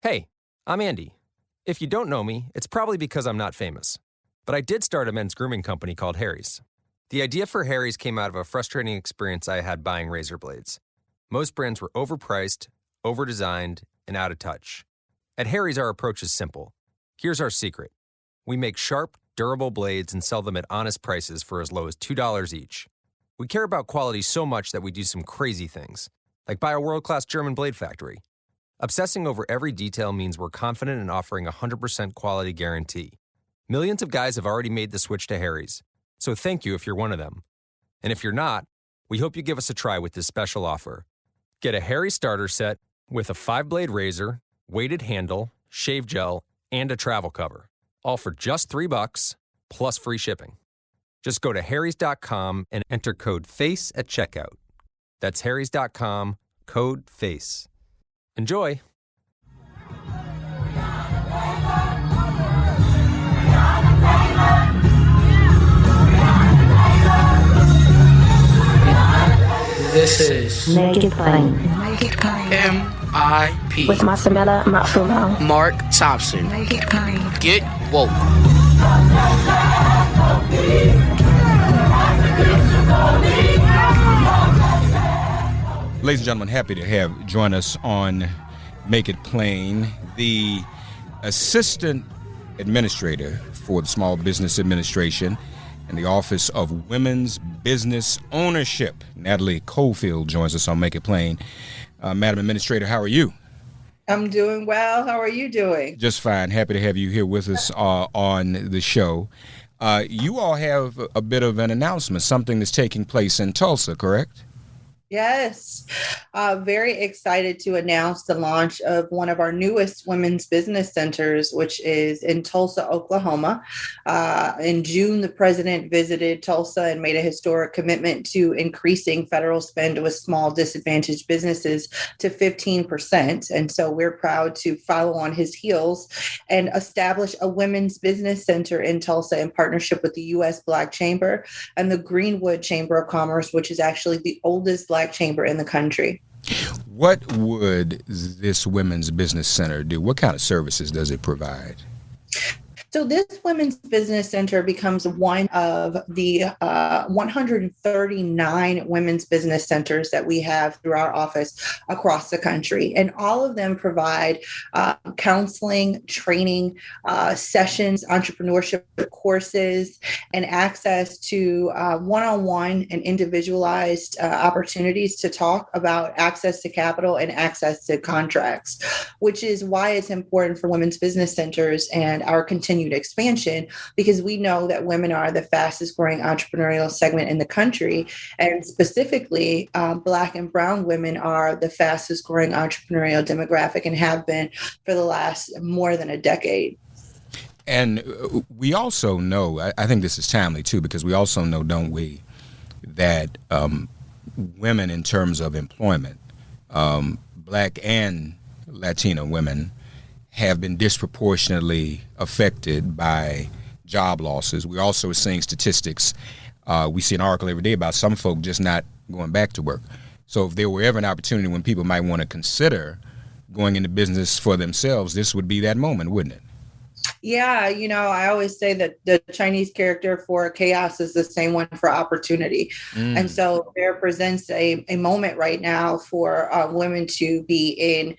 Hey, I'm Andy. If you don't know me, it's probably because I'm not famous. But I did start a men's grooming company called Harry's. The idea for Harry's came out of a frustrating experience I had buying razor blades. Most brands were overpriced, overdesigned, and out of touch. At Harry's, our approach is simple. Here's our secret. We make sharp, durable blades and sell them at honest prices for as low as $2 each. We care about quality so much that we do some crazy things, like buy a world-class German blade factory. Obsessing over every detail means we're confident in offering a 100% quality guarantee. Millions of guys have already made the switch to Harry's, so thank you if you're one of them. And if you're not, we hope you give us a try with this special offer. Get a Harry starter set with a 5-blade razor, weighted handle, shave gel, and a travel cover, all for just $3 plus free shipping. Just go to harrys.com and enter code FACE at checkout. That's harrys.com, code FACE. Enjoy! This is Make It Plain. Make It Plain. M.I.P. With Masamela Matfumo. Mark Thompson. Make It Plain. Get woke. Ladies and gentlemen, happy to have join us on Make It Plain, the Assistant Administrator for the Small Business Administration and the Office of Women's Business Ownership. Natalie Cofield joins us on Make It Plain. Madam Administrator, how are you? I'm doing well. How are you doing? Just fine. Happy to have you here with us on the show. You all have a bit of an announcement, something that's taking place in Tulsa, correct? Yes. Very excited to announce the launch of one of our newest women's business centers, which is in Tulsa, Oklahoma. In June, the president visited Tulsa and made a historic commitment to increasing federal spend with small disadvantaged businesses to 15%. And so we're proud to follow on his heels and establish a women's business center in Tulsa in partnership with the U.S. Black Chamber and the Greenwood Chamber of Commerce, which is actually the oldest Black chamber in the country. What would this women's business center do? What kind of services does it provide? So this women's business center becomes one of the 139 women's business centers that we have through our office across the country. And all of them provide counseling, training, sessions, entrepreneurship courses, and access to one-on-one and individualized opportunities to talk about access to capital and access to contracts, which is why it's important for women's business centers and our continued expansion, because we know that women are the fastest growing entrepreneurial segment in the country. And specifically, Black and Brown women are the fastest growing entrepreneurial demographic and have been for the last more than a decade. And we also know, I think this is timely too, because we also know, don't we, that women in terms of employment, Black and Latino women, have been disproportionately affected by job losses. We're also seeing statistics. We see an article every day about some folk just not going back to work. So if there were ever an opportunity when people might want to consider going into business for themselves, this would be that moment, wouldn't it? Yeah, I always say that the Chinese character for chaos is the same one for opportunity. And so there presents a moment right now for women to be in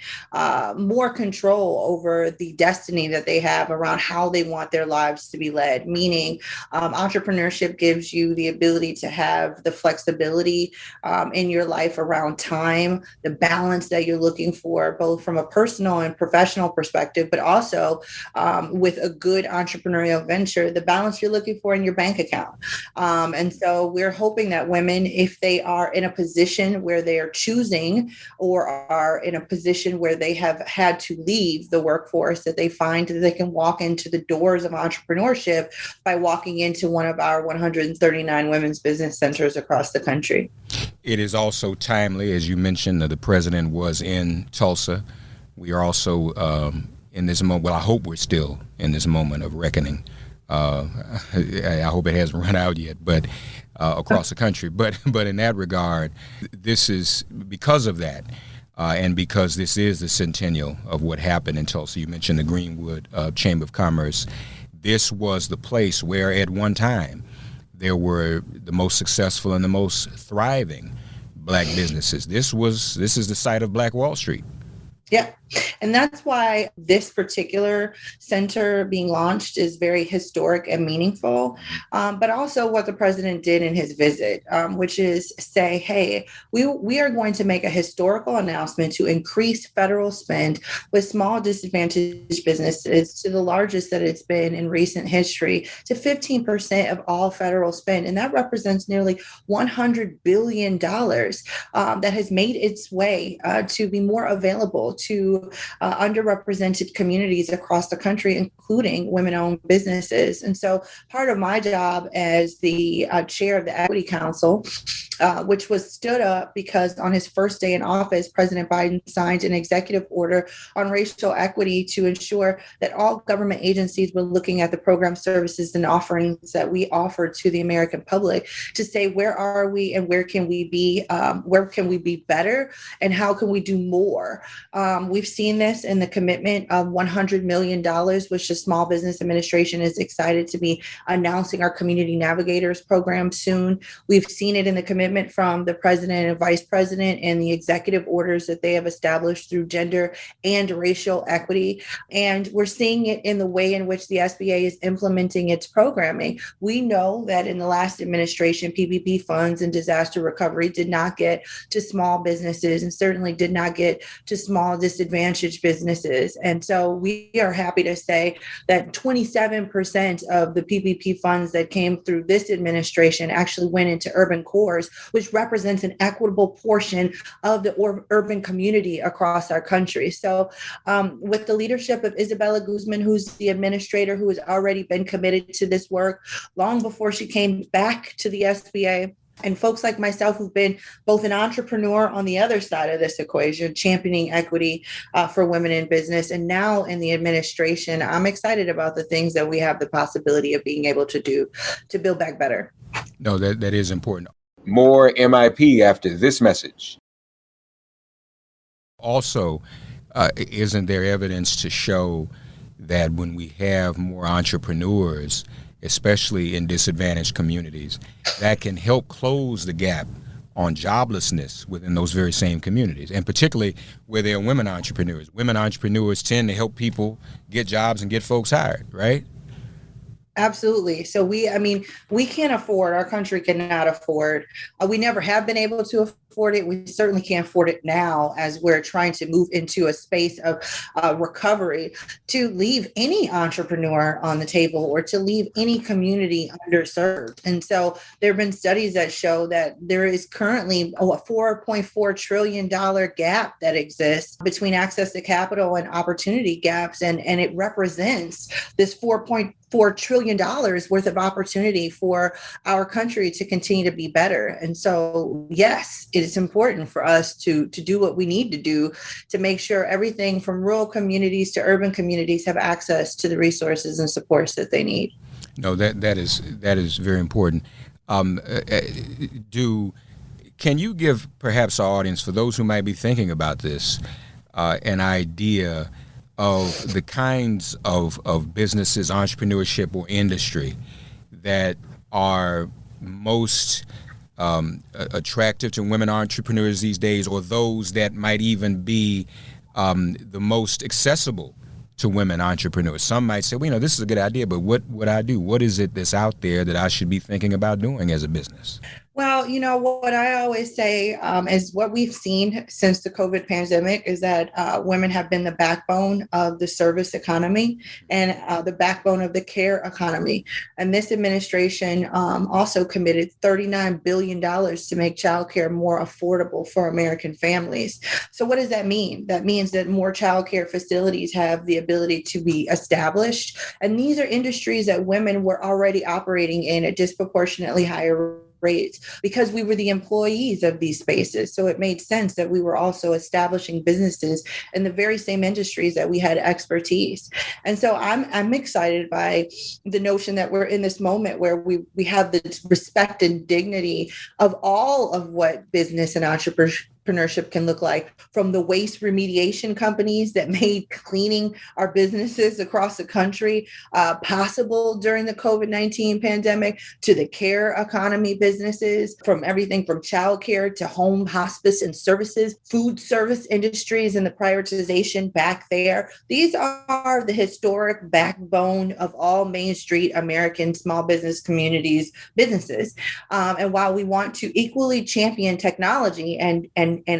more control over the destiny that they have around how they want their lives to be led, meaning entrepreneurship gives you the ability to have the flexibility in your life around time, the balance that you're looking for, both from a personal and professional perspective, but also with a good entrepreneurial venture, the balance you're looking for in your bank account. And so we're hoping that women, if they are in a position where they are choosing or are in a position where they have had to leave the workforce, that they find that they can walk into the doors of entrepreneurship by walking into one of our 139 women's business centers across the country. It is also timely, as you mentioned, the president was in Tulsa. We are also in this moment, well, I hope we're still in this moment of reckoning. I hope it hasn't run out yet, but across the country. But in that regard, this is because of that. And because this is the centennial of what happened in Tulsa, you mentioned the Greenwood Chamber of Commerce. This was the place where at one time there were the most successful and the most thriving black businesses. This is the site of Black Wall Street. Yeah. And that's why this particular center being launched is very historic and meaningful. But also what the president did in his visit, which is say, hey, we are going to make a historical announcement to increase federal spend with small disadvantaged businesses to the largest that it's been in recent history, to 15% of all federal spend. And that represents nearly $100 billion that has made its way to be more available to underrepresented communities across the country, including women-owned businesses. And so part of my job as the chair of the Equity Council, which was stood up because on his first day in office, President Biden signed an executive order on racial equity to ensure that all government agencies were looking at the program, services, and offerings that we offer to the American public to say, where are we and where can we be better, and how can we do more? We've seen this in the commitment of $100 million, which the Small Business Administration is excited to be announcing our Community Navigators program soon. We've seen it in the commitment from the president and vice president and the executive orders that they have established through gender and racial equity. And we're seeing it in the way in which the SBA is implementing its programming. We know that in the last administration, PPP funds and disaster recovery did not get to small businesses and certainly did not get to small disadvantaged businesses. And so we are happy to say that 27% of the PPP funds that came through this administration actually went into urban cores, which represents an equitable portion of the urban community across our country. So with the leadership of Isabella Guzman, who's the administrator who has already been committed to this work long before she came back to the SBA, and folks like myself who've been both an entrepreneur on the other side of this equation, championing equity for women in business, and now in the administration, I'm excited about the things that we have the possibility of being able to do to build back better. No, that is important. More MIP after this message. Also, isn't there evidence to show that when we have more entrepreneurs, especially in disadvantaged communities, that can help close the gap on joblessness within those very same communities, and particularly where there are women entrepreneurs. Women entrepreneurs tend to help people get jobs and get folks hired, right? Absolutely. So we can't afford, our country cannot afford, we never have been able to afford it. We certainly can't afford it now as we're trying to move into a space of recovery, to leave any entrepreneur on the table or to leave any community underserved. And so there have been studies that show that there is currently a $4.4 trillion gap that exists between access to capital and opportunity gaps. And it represents this $4.4 trillion worth of opportunity for our country to continue to be better. And so, yes, it is important for us to do what we need to do to make sure everything from rural communities to urban communities have access to the resources and supports that they need. No, that is very important. Can you give perhaps our audience, for those who might be thinking about this, an idea of the kinds of businesses, entrepreneurship, or industry that are most attractive to women entrepreneurs these days, or those that might even be the most accessible to women entrepreneurs? Some might say, well, this is a good idea, but what would I do? What is it that's out there that I should be thinking about doing as a business? Well, what I always say is what we've seen since the COVID pandemic is that women have been the backbone of the service economy and the backbone of the care economy. And this administration also committed $39 billion to make childcare more affordable for American families. So what does that mean? That means that more childcare facilities have the ability to be established. And these are industries that women were already operating in at disproportionately higher rates because we were the employees of these spaces. So it made sense that we were also establishing businesses in the very same industries that we had expertise. And so I'm excited by the notion that we're in this moment where we have the respect and dignity of all of what business and entrepreneurship entrepreneurship can look like, from the waste remediation companies that made cleaning our businesses across the country possible during the COVID-19 pandemic, to the care economy businesses, from everything from childcare to home hospice and services, food service industries, and the prioritization back there. These are the historic backbone of all Main Street American small business communities, businesses. And while we want to equally champion technology and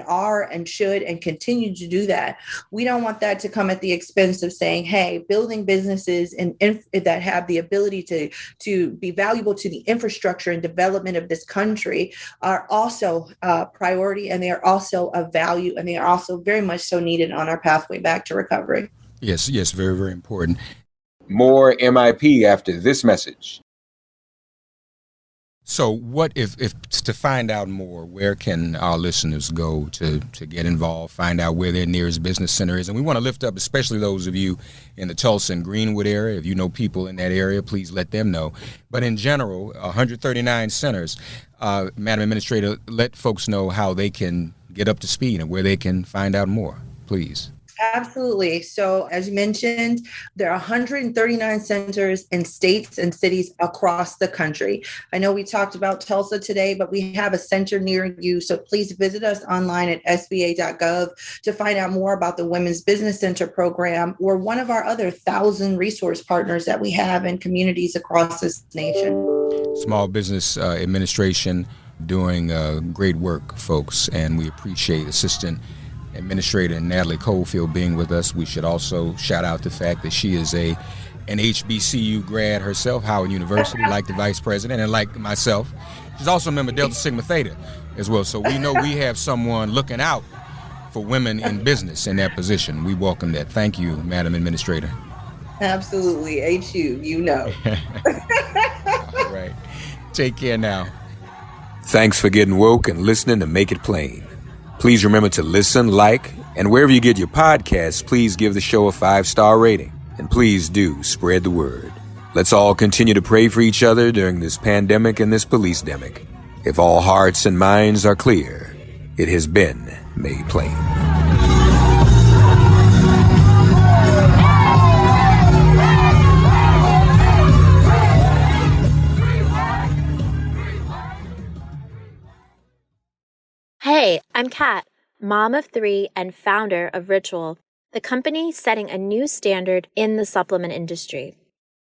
are and should and continue to do that, we don't want that to come at the expense of saying, hey, building businesses that have the ability to be valuable to the infrastructure and development of this country are also a priority, and they are also of value, and they are also very much so needed on our pathway back to recovery. Yes, very, very important. More MIP after this message. So what if to find out more, where can our listeners go to get involved, find out where their nearest business center is? And we want to lift up especially those of you in the Tulsa and Greenwood area. If you know people in that area, please let them know. But in general, 139 centers. Madam Administrator, let folks know how they can get up to speed and where they can find out more, please. Absolutely. So as you mentioned, there are 139 centers in states and cities across the country. I know we talked about Tulsa today, but we have a center near you. So please visit us online at sba.gov to find out more about the Women's Business Center program, or one of our other 1,000 resource partners that we have in communities across this nation. Small Business Administration doing great work, folks, and we appreciate Assistant Administrator Natalie Cofield being with us. We should also shout out the fact that she is an HBCU grad herself, Howard University, like the Vice President, and like myself. She's also a member of Delta Sigma Theta as well. So we know we have someone looking out for women in business in that position. We welcome that. Thank you, Madam Administrator. Absolutely. HU, you know. All right. Take care now. Thanks for getting woke and listening to Make It Plain. Please remember to listen, like, and wherever you get your podcasts, please give the show a 5-star rating. And please do spread the word. Let's all continue to pray for each other during this pandemic and this police-demic. If all hearts and minds are clear, it has been made plain. Hey, I'm Kat, mom of 3 and founder of Ritual, the company setting a new standard in the supplement industry.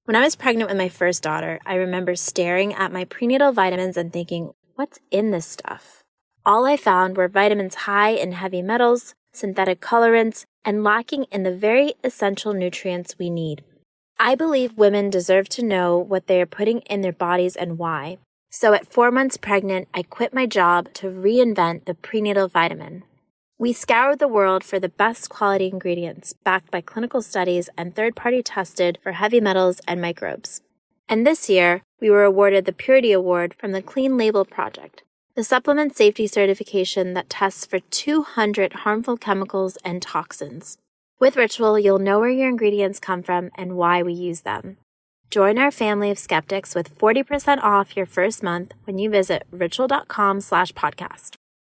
When I was pregnant with my first daughter, I remember staring at my prenatal vitamins and thinking, what's in this stuff? All I found were vitamins high in heavy metals, synthetic colorants, and lacking in the very essential nutrients we need. I believe women deserve to know what they are putting in their bodies and why. So at 4 months pregnant, I quit my job to reinvent the prenatal vitamin. We scoured the world for the best quality ingredients, backed by clinical studies and third-party tested for heavy metals and microbes. And this year, we were awarded the Purity Award from the Clean Label Project, the supplement safety certification that tests for 200 harmful chemicals and toxins. With Ritual, you'll know where your ingredients come from and why we use them. Join our family of skeptics with 40% off your first month when you visit ritual.com/podcast.